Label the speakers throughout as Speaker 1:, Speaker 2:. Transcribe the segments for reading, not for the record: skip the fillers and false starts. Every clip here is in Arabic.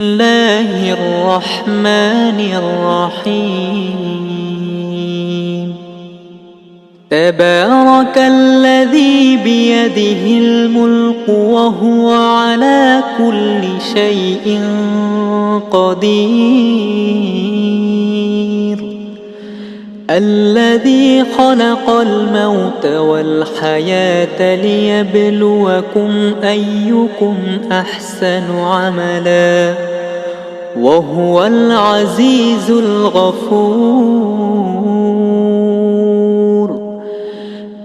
Speaker 1: الله الرحمن الرحيم. تبارك الذي بيده الملك وهو على كل شيء قدير. الذي خلق الموت والحياة ليبلوكم أيكم أحسن عملا وهو العزيز الغفور.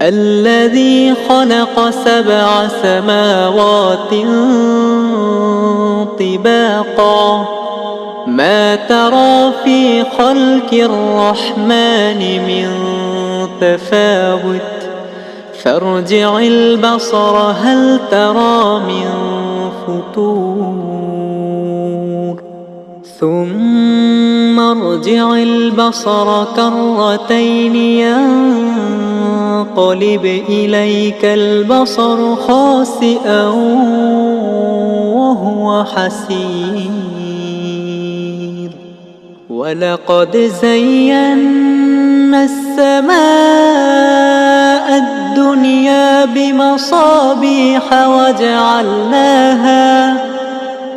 Speaker 1: الذي خلق 7 سماوات طباقا ما ترى في خلق الرحمن من تفاوت فارجع البصر هل ترى من فطور ثم ارجع البصر كرتين ينقلب إليك البصر خاسئا وهو حسير. ولقد زينا السماء الدنيا بمصابيح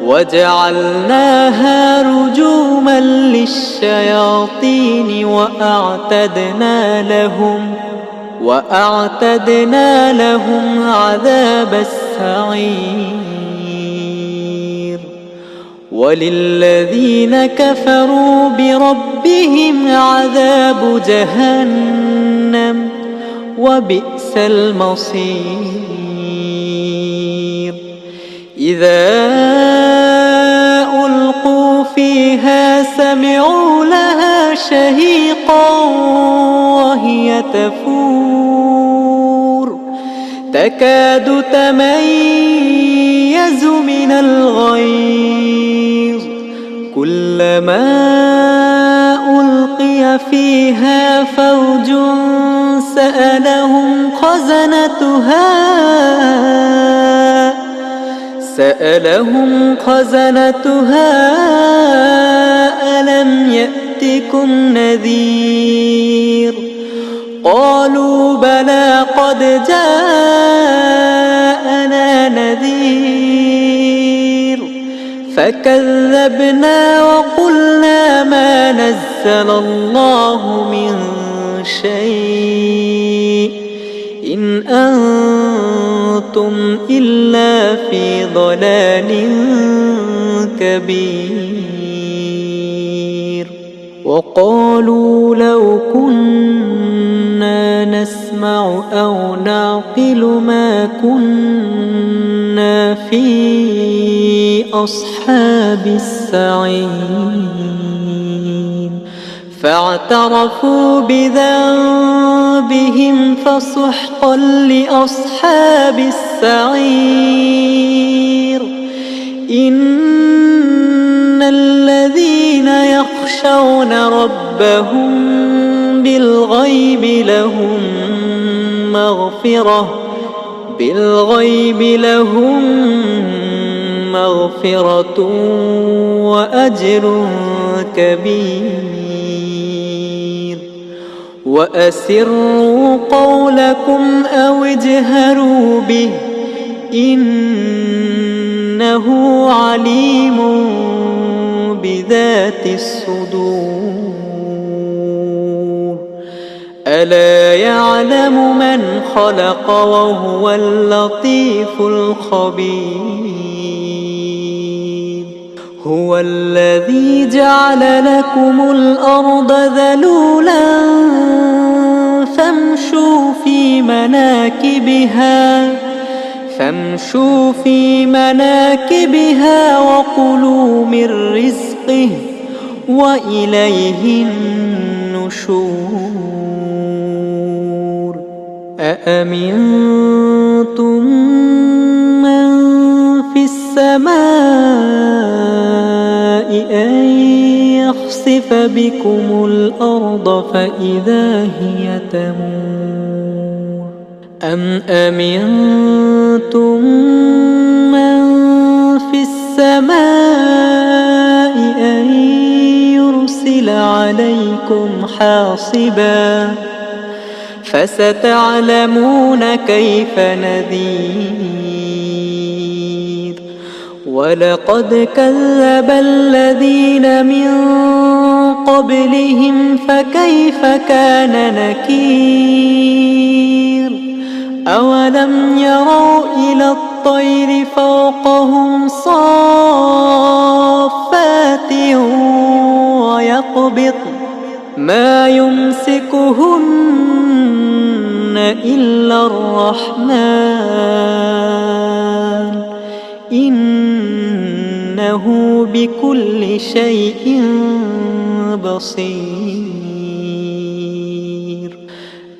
Speaker 1: وجعلناها رجوما للشياطين وأعتدنا لهم عذاب السعير. وللذين كفروا بربهم عذاب جهنم وبئس المصير. إذا ألقوا فيها سمعوا لها شهيقا وهي تفور تكاد تميز من الغيظ كلما ألقي فيها فوج سألهم خزنتها ألم يأتكم نذير قالوا بلى قد جاءنا نذير فكذبنا وقلنا ما نزل الله من شيء إن أنتم إلا في ضلال كبير. وقالوا لو كنا نسمع أو نعقل ما كنا في أصحاب السعير. فاعترفوا بذنبهم فسحقا لأصحاب السعير. إن الذين يخشون ربهم بالغيب لهم مغفرة وأجر كبير. وأسروا قولكم أو اجهروا به إنه عليم بذات الصدور. ألا يعلم من خلق وهو اللطيف الخبير. هو الذي جعل لكم الأرض ذلولا فامشوا في مناكبها وكلوا من رزقه وإليه النشور. أأمنتم من في السماء أن يخسف بكم الأرض فإذا هي تمور أم أمنتم من في السماء لكم حاصبا فستعلمون كيف نذير ولقد كذب الذين من قبلهم فكيف كان نكير أولم يروا إلى الطير فوقهم صافات ويقبض ما يمسكهن إلا الرحمن إنه بكل شيء بصير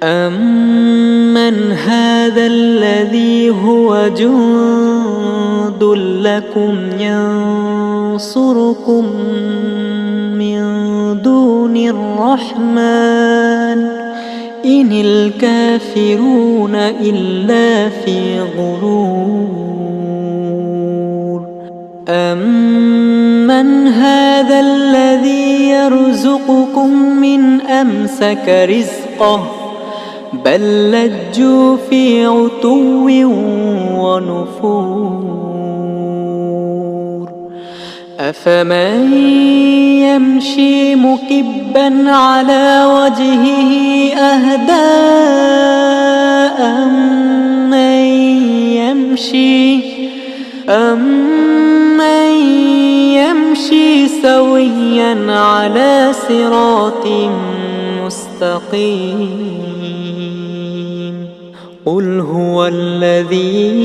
Speaker 1: أمن هذا الذي هو جند لكم ينصركم من دون الرحمن إن الكافرون إلا في غرور أمن هذا الذي يرزقكم من أمسك رزقه بل لجوا في عتو ونفور أفمن يمشي مكبا على وجهه أهدى أمن يمشي سويا على صراط مستقيم قل هو الذي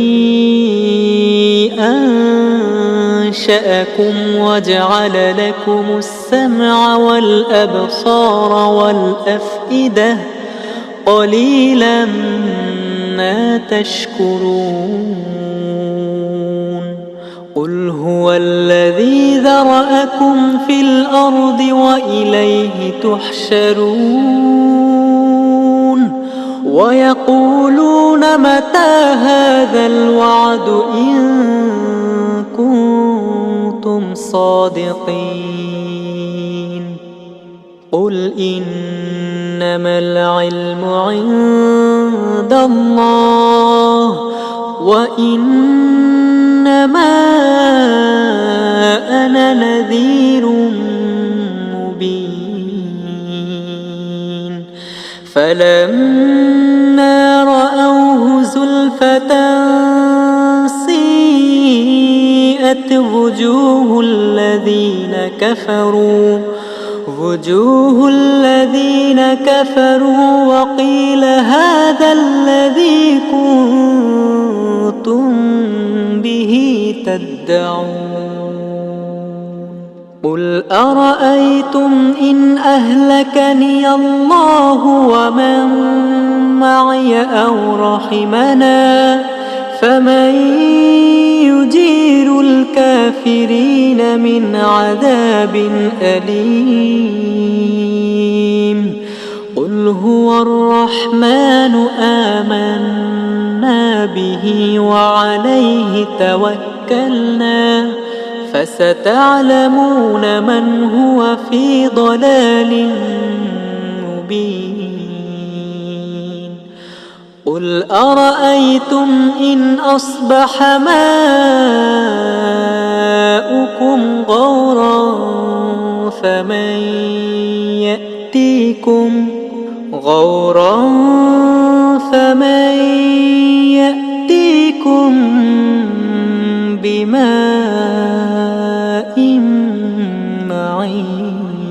Speaker 1: أنشأكم وجعل لكم السمع والأبصار والأفئدة قليلا ما تشكرون قل هو الذي ذرأكم في الأرض وإليه تحشرون ويقولون متى هذا الوعد إن كنتم صادقين قل إنما العلم عند الله وإنما أنا نذير مبين فلما رأوه زلفة سيئت وجوه الذين كفروا وقيل هذا الذي كنتم به تدعون قل أرأيتم إن أهلكني الله ومن معي أو رحمنا فمن يجير الكافرين من عذاب أليم قل هو الرحمن آمنا به وعليه توكلنا فستعلمون من هو في ضلال مبين قل أرأيتم إن أصبح ماؤكم غورا فمن يأتيكم بماء معين